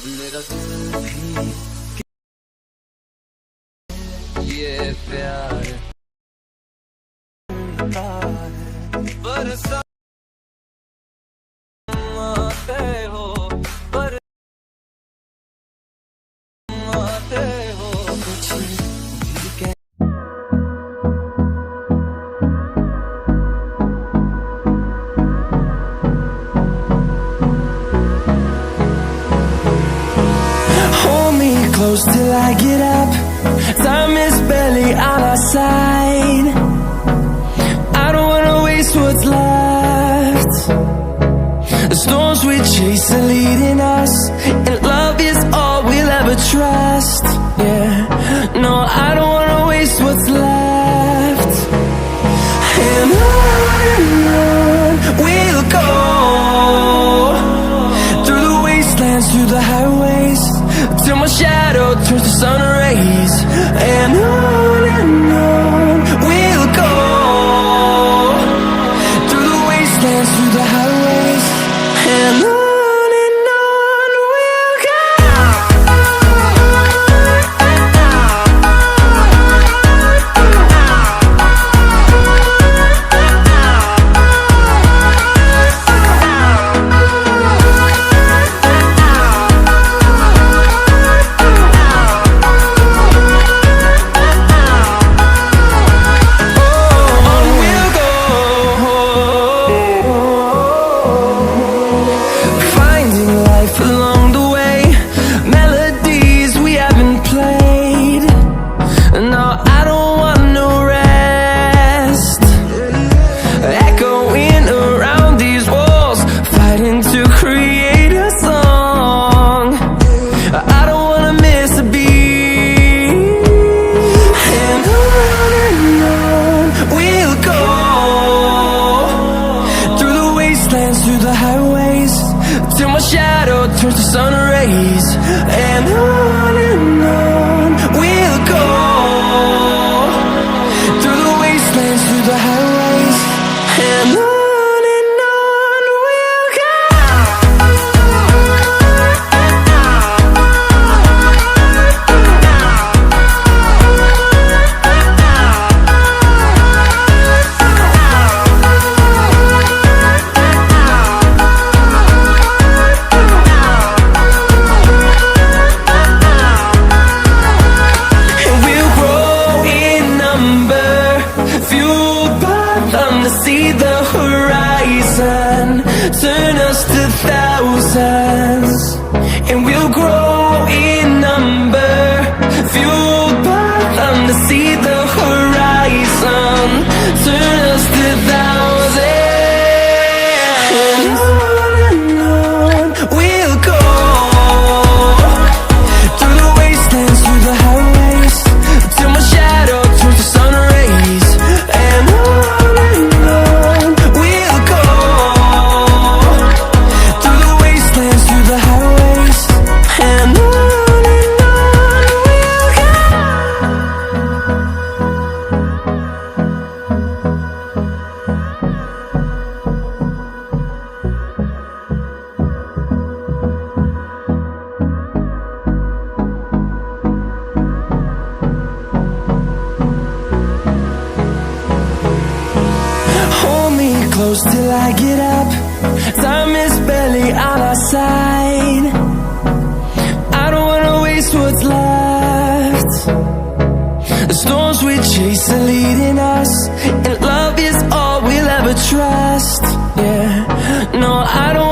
मेरा दिल भी ये प्यार बरसाते हो बरसाते हो कुछ भी कह close till I get up. Time is barely on our side. I don't wanna waste what's left. The storms we chase are leading us, and love is all we'll ever trust. Yeah, no, I don't wanna waste what's left. And on we'll go, through the wastelands, through the highways, till my shadow turns to sun rays. And on we'll go, through the wastelands, through the highways. And on we'll go. Through the highways, till my shadow turns to sun rays. And on we'll go, through the wastelands, through the highways. And on we'll go. See the horizon, turn us to thousands, and we'll grow in number, fueled by them to see the horizon, turn us to thousands. And on we'll go, through the wastelands, through the highways, till my shadow turns to sun rays. And close till I get up. Time is barely on our side. I don't wanna waste what's left. The storms we chase are leading us, and love is all we'll ever trust. Yeah, no, I don't